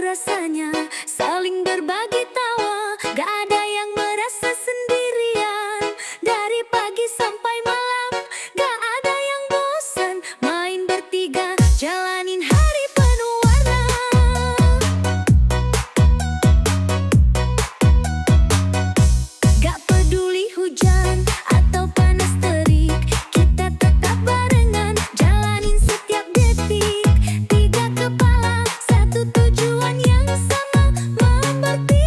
rasanya saling berbagi tawa. Gak ada yang merasa sendirian. Dari pagi sampai malam, gak ada yang bosan main bertiga, jalanin hari penuh warna. Gak peduli hujan atau panas terik, kita tetap barengan jalanin setiap detik. Tiga kepala, satu tujuan yang sama, memberti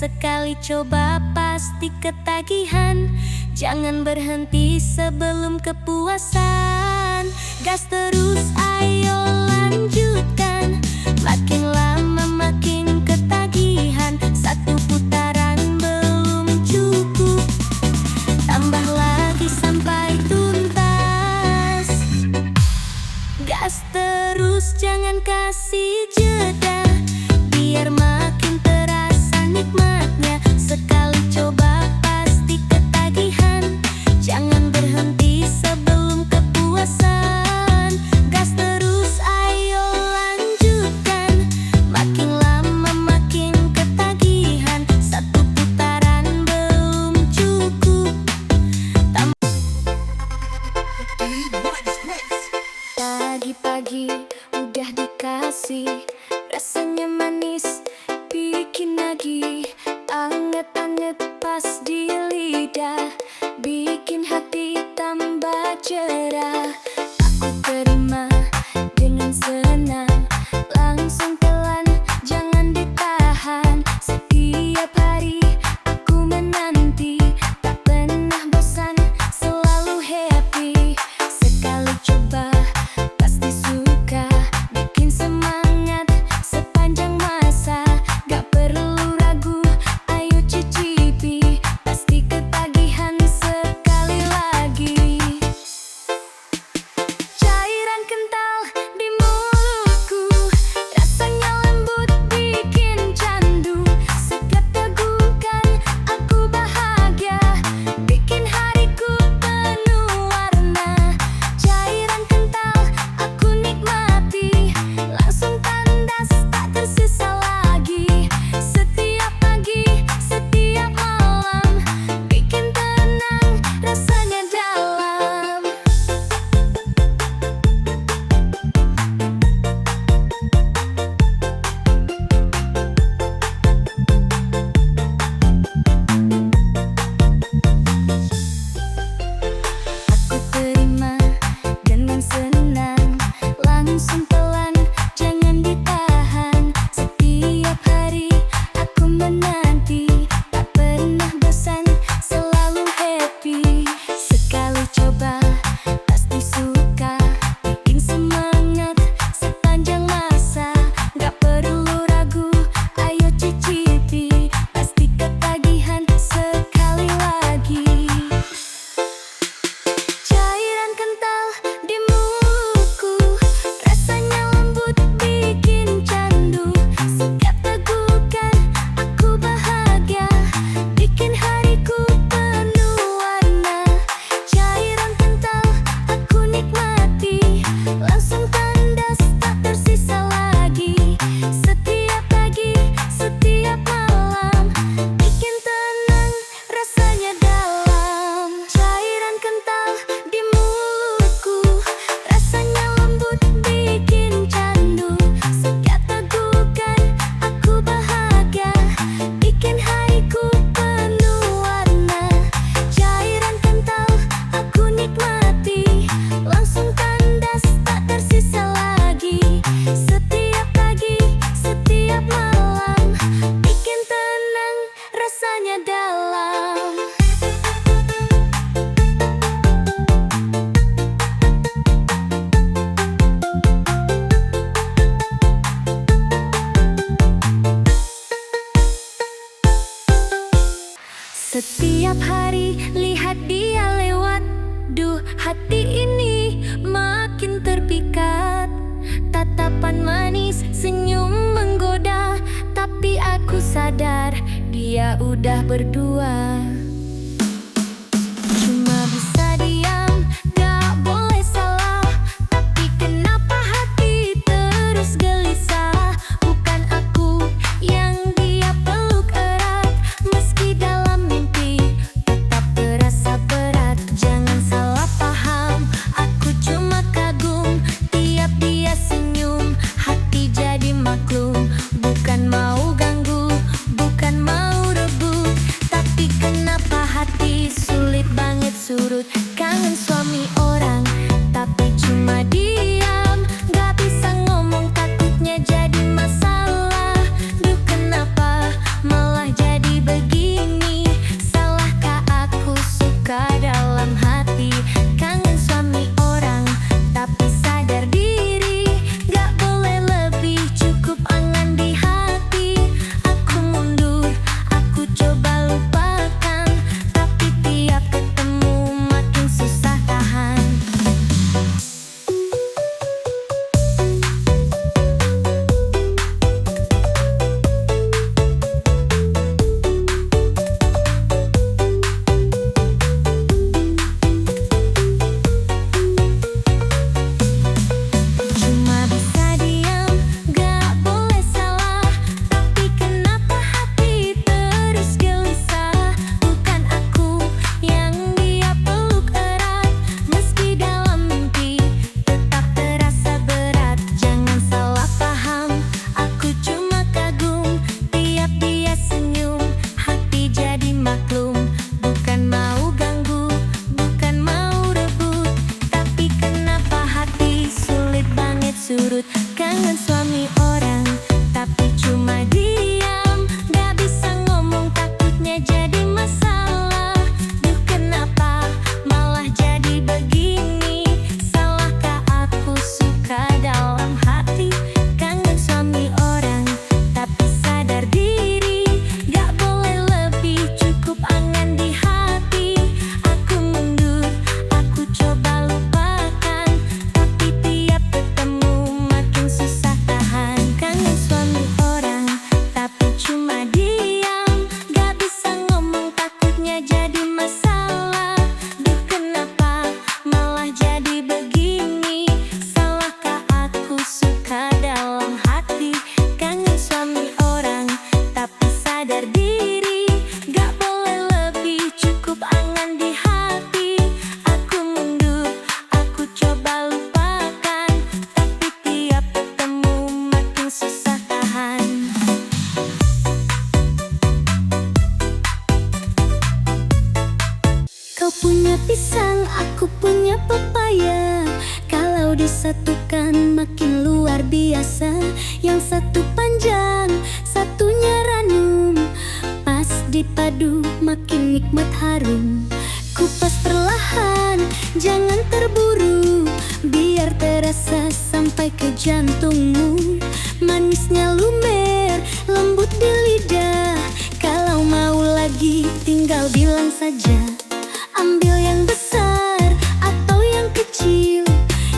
sekali coba pasti ketagihan. Jangan berhenti sebelum kepuasan. Gas terus, ayo lanjutkan. Makin lama makin ketagihan. Satu putaran belum cukup, tambah lagi sampai tuntas. Gas terus, jangan kasih jeda, biar makin terasa nikmatnya. Sekali coba pasti ketagihan. Jangan berhenti sebelum kepuasan. Gas terus, ayo lanjutkan. Makin lama makin ketagihan. Satu putaran belum cukup. Pagi-pagi udah dikasih, rasanya manis, bikin nagih. Anget-anget pas di lidah, bikin hati tambah cerah. Aku terima dengan senang, langsung telan, jangan ditahan. Setiap hari aku menanti, tak pernah bosan, selalu happy. Sekali coba pasti suka, bikin semangat sepanjang masa. Gak perlu ragu, ayo cicipi, pasti ketagihan sekali lagi. Cairan kental di mulutku, rasanya lembut bikin candu. Setiap tegukan aku bahagia, bikin hariku penuh warna. Cairan kental aku nikmati, langsung tandas tak tersisa lagi. Setiap pagi, setiap malam, bikin tenang rasanya dalam. Aku terima dengan senang, langsung telan, jangan ditahan. Setiap hari aku menanti, tak pernah bosan, selalu happy. Sekali coba pasti suka, bikin semangat sepanjang masa. Gak perlu ragu, ayo cicipi, pasti ketagihan sekali lagi. Cairan kental di mulutku, rasanya lembut bikin candu. Setiap tegukan aku bahagia, bikin hariku penuh warna. Cairan kental aku nikmati, langsung tandas tak tersisa lagi. Setiap pagi, setiap malam, bikin tenang rasanya dalam. Cairan kental di mulutku, rasanya lembut bikin candu. Setiap tegukan aku bahagia, bikin hariku penuh warna. Cairan kental aku nikmati, langsung tandas tak tersisa lagi. Setiap pagi, setiap malam, bikin tenang rasanya dalam. Setiap hari lihat dia lewat, duh hati ini makin terpikat. Tatapan manis, senyum menggoda, tapi aku sadar dia udah berdua. Cuma bisa diam, gak boleh salah, tapi kenapa hati terus gelisah? Bukan aku yang dia peluk erat, meski dalam mimpi tetap terasa berat. Jangan salah paham, aku cuma kagum, tiap dia senyum, hati jadi maklum. Bukan mau ganggu, bukan mau rebut, tapi kenapa rasanya pepaya. Kalau disatukan makin luar biasa. Yang satu panjang, satunya ranum. Pas dipadu makin nikmat harum. Kupas perlahan, jangan terburu. Biar terasa sampai ke jantungmu. Manisnya lumer, lembut di lidah. Kalau mau lagi tinggal bilang saja. Ambil yang besar atau yang kecil.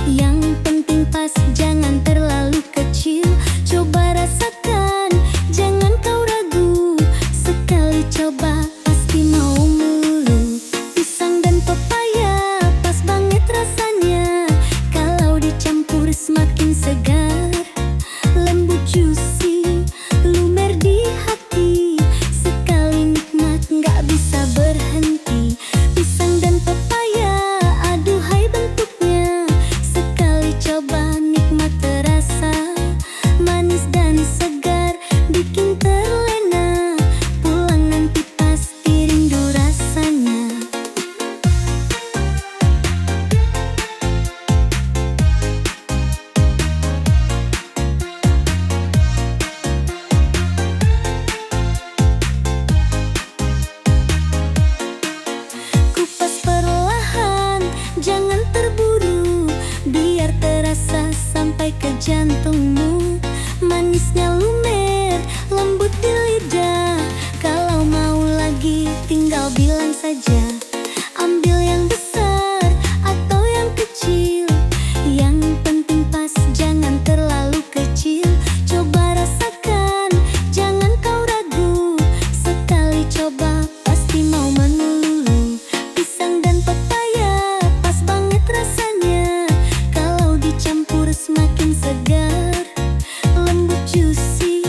Yang penting pas, jangan terlalu kecil. Coba rasakan, jangan kau ragu. Sekali coba pasti mau melulu. Pisang dan pepaya pas banget rasanya. Kalau dicampur semakin segar. Lembut juicy, lumer di hati. Sekali nikmat gak bisa berhenti. Pisang dan pepaya, aduhai bentuknya. Sekali coba nikmat terasa. Manis dan segar, bikin terlena. Pulang nanti pasti rindu rasanya. Kupas perlahan, jangan terburu. Biar terasa sampai ke jantungmu. Manisnya lumer, lembut di lidah. Kalau mau lagi tinggal bilang saja. Ambil yang besar atau yang kecil. Yang penting pas, jangan terlalu kecil. Coba rasakan, jangan kau ragu. Sekali coba pasti mau melulu. Pisang dan pepaya pas banget rasanya. Kalau dicampur semakin segar. Lembut juicy,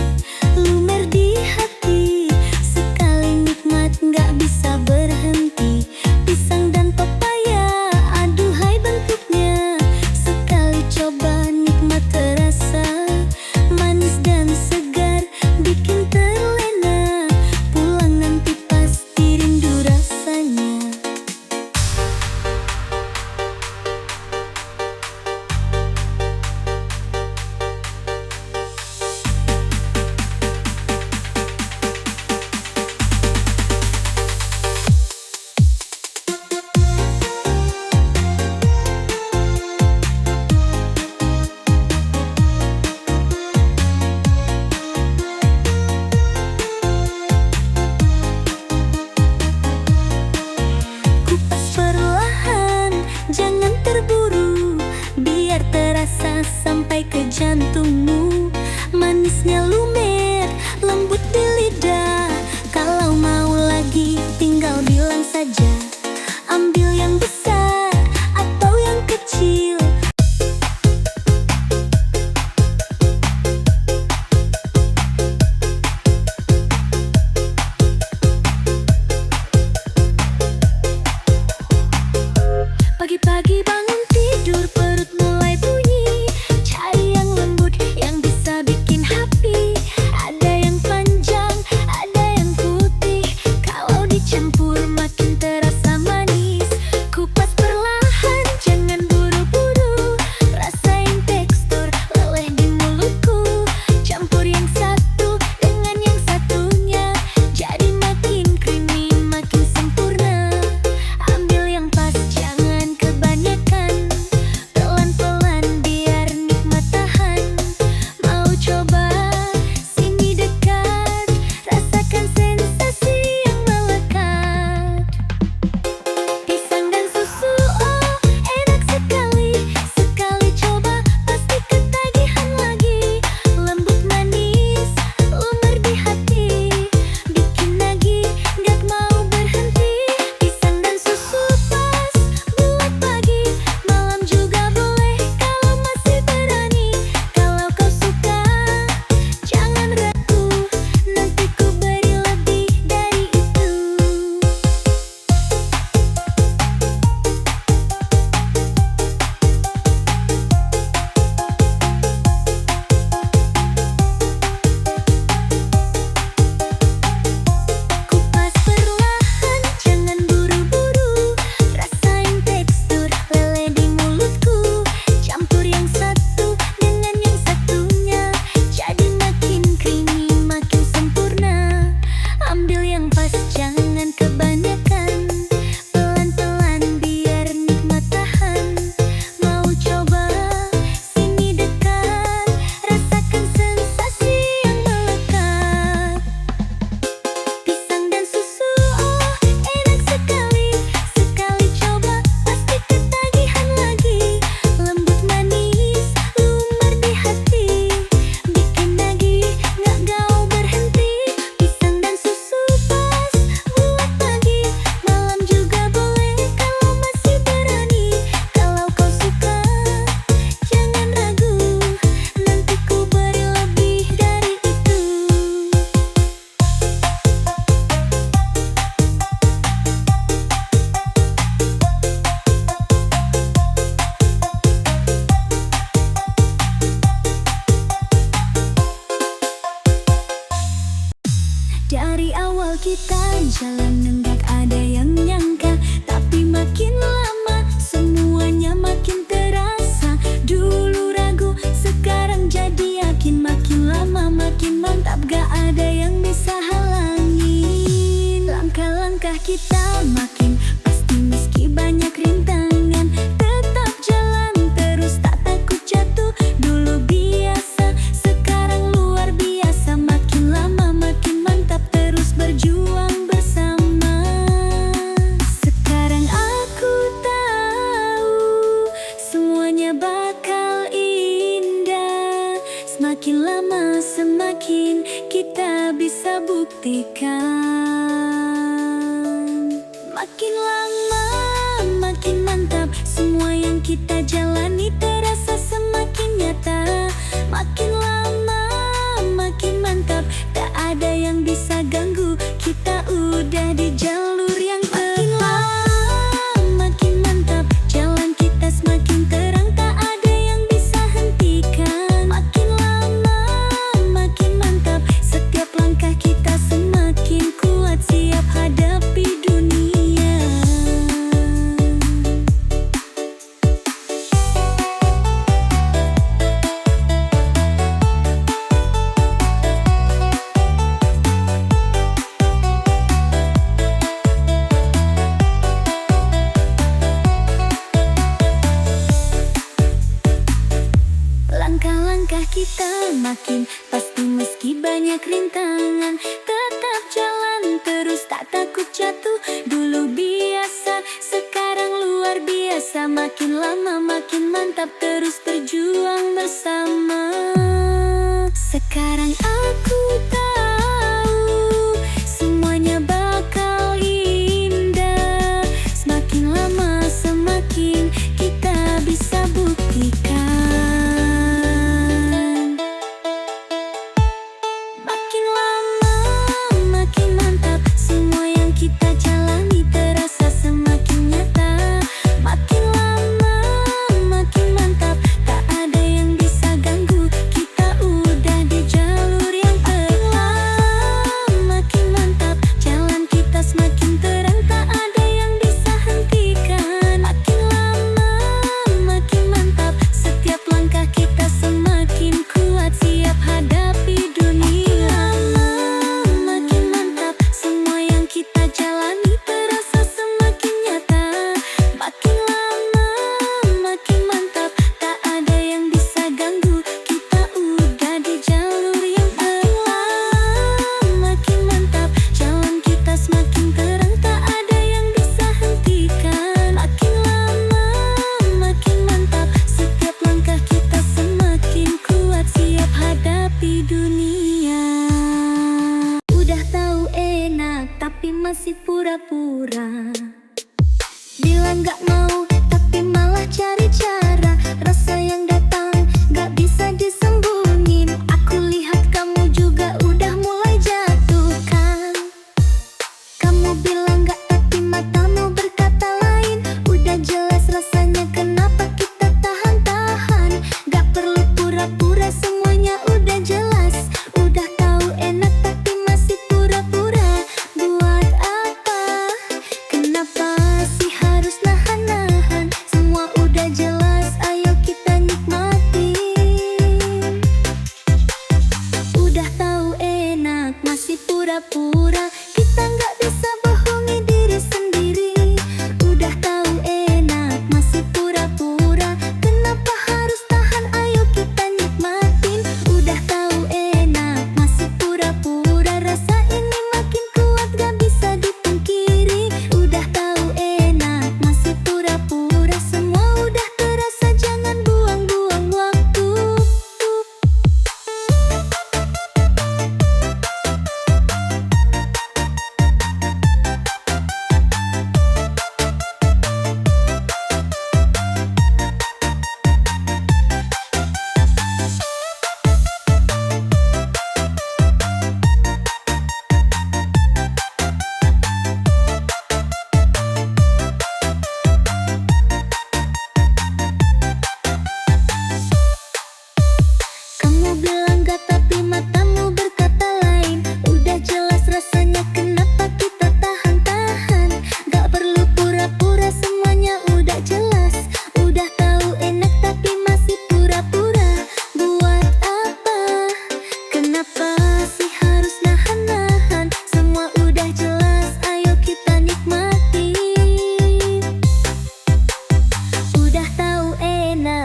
lumer di hati. Sekali nikmat gak bisa berhenti. Pisang dan pepaya, aduhai bentuknya. Sekali coba nikmat terasa. Manis dan segar, bikin terlena. Pulang nanti pasti rindu rasanya. Kupas perlahan, jangan terburu. Biar terasa sampai ke jantungmu. Manisnya lumer, lembut di lidah. Kalau mau lagi tinggal bilang saja. Ambil yang besar atau yang kecil. Pagi-pagi bangun tidur, perut mulai bunyi. Cari yang lembut, yang bisa bikin happy. perjalanan gak ada yang nyangka, tapi makin lama semuanya makin terasa. Dulu ragu, sekarang jadi yakin. Makin lama makin mantap, gak ada yang bisa halangin. Langkah-langkah kita makin pasti meski banyak rintangan. Tetap jalan terus, tak takut jatuh. Dulu biasa, sekarang luar biasa. Makin lama makin mantap, terus berjuang bersama. Sekarang aku tahu semuanya bakal indah. Semakin lama semakin kita bisa buktikan. Makin lama makin mantap, semua yang kita jalani terasa semakin nyata. Makin lama makin mantap, tak ada yang bisa ganggu. Kita udah di jalur yang tepat. Makin mantap, jalan kita semakin terang, tak ada yang bisa hentikan. Makin lama makin mantap, setiap langkah kita semakin kuat, siap hadapi dunia. Langkah-langkah kita makin pasti meski banyak rintangan. Tetap jalan terus, tak takut jatuh. Dulu biasa, sekarang luar biasa. Makin lama makin mantap, terus berjuang bersama. Sekarang aku tahu semuanya bakal indah. Semakin lama semakin kita bisa buktikan. Makin lama makin mantap, semua yang kita jalani terasa semakin nyata. Makin lama makin mantap, tak ada yang bisa ganggu. Kita udah di jalur yang tepat.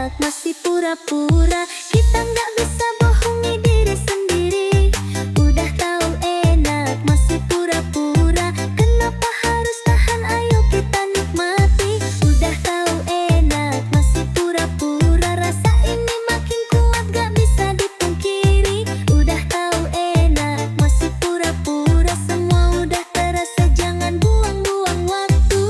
enak, masih pura-pura. Kita nggak bisa bohongi diri sendiri. Udah tahu enak, masih pura-pura. Kenapa harus tahan, ayo kita nikmati. Udah tahu enak, masih pura-pura. Rasa ini makin kuat, gak bisa dipungkiri. Udah tahu enak, masih pura-pura. Semua udah terasa, jangan buang-buang waktu.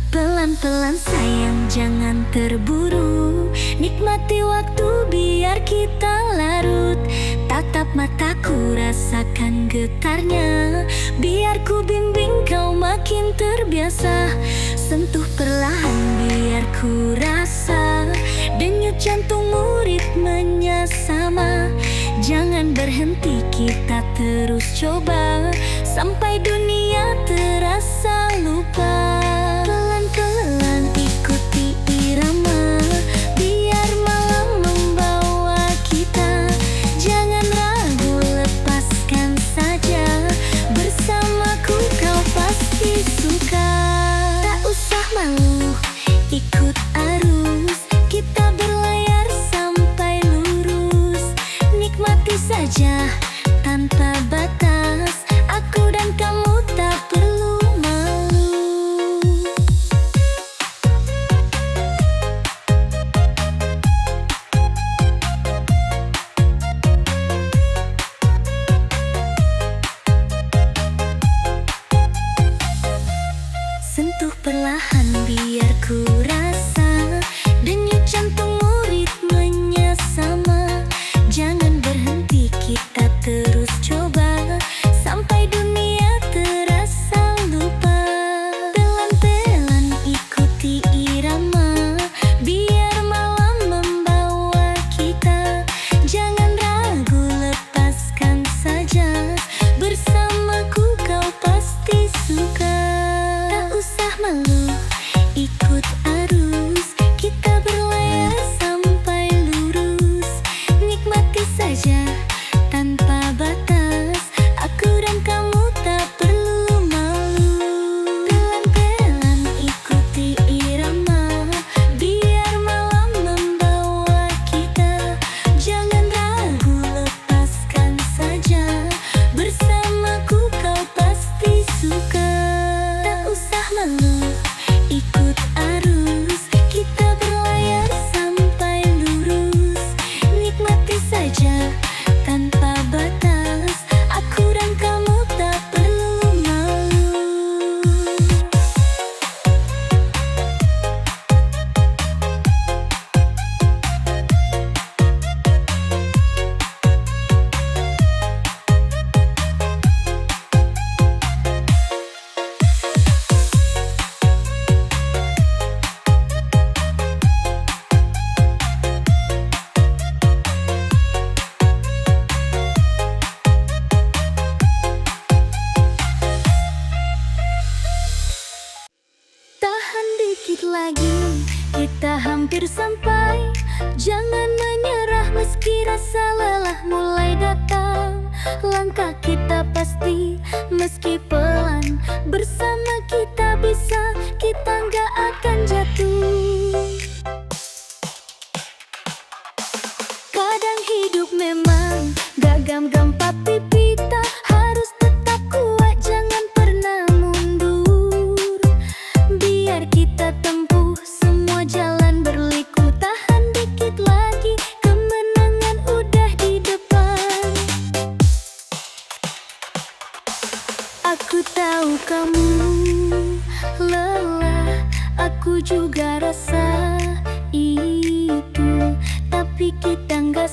Pelan-pelan sayang, jangan terburu. Nikmati waktu biar kita larut. Tatap mataku, rasakan getarnya. Biar ku bimbing kau makin terbiasa. Sentuh perlahan biar ku rasa. Denyut jantungmu ritmenya sama. Jangan berhenti, kita terus coba. Sampai dunia terasa lupa. Pelan-pelan ikuti irama. Biar malam membawa kita. Jangan ragu, lepaskan saja. Bersamaku kau pasti suka. Tak usah malu, ikut arus. Kita berlayar sampai lurus. Nikmati saja tanpa batas. Aku dan kamu tak perlu malu. Sentuh perlahan biar ku rasa. Denyut jantungmu ritmenya sama. Jangan berhenti, kita terus coba. Sampai dunia terasa lupa. Pelan-pelan ikuti irama. Biar malam membawa kita. Jangan ragu, lepaskan saja. Bersamaku kau pasti suka. Tak usah malu, ikut arus. Kita berlayar sampai lurus. Nikmati saja tanpa batas. Aku dan kamu tak perlu malu. Pelan-pelan ikuti irama. Biar malam membawa kita. Jangan ragu, lepaskan saja. Bersamaku kau pasti suka. Tak usah malu, ikut arus. Kita berlayar sampai lurus. Nikmati saja tanpa batas. Aku dan kamu tak perlu malu. Tahan dikit lagi, kita hampir sampai. Jangan menyerah meski rasa lelah mulai datang. Langkah kita pasti, meski pelan. Bersama kita bisa, kita nggak akan jatuh. Kadang hidup memang gak gam-gam, tapi kita harus tetap kuat. Jangan pernah mundur. Biar kita tempuh semua jalan berliku. Tahan dikit lagi, kemenangan udah di depan. Aku tahu kamu lelah, aku juga rasa itu. Tapi kita nggak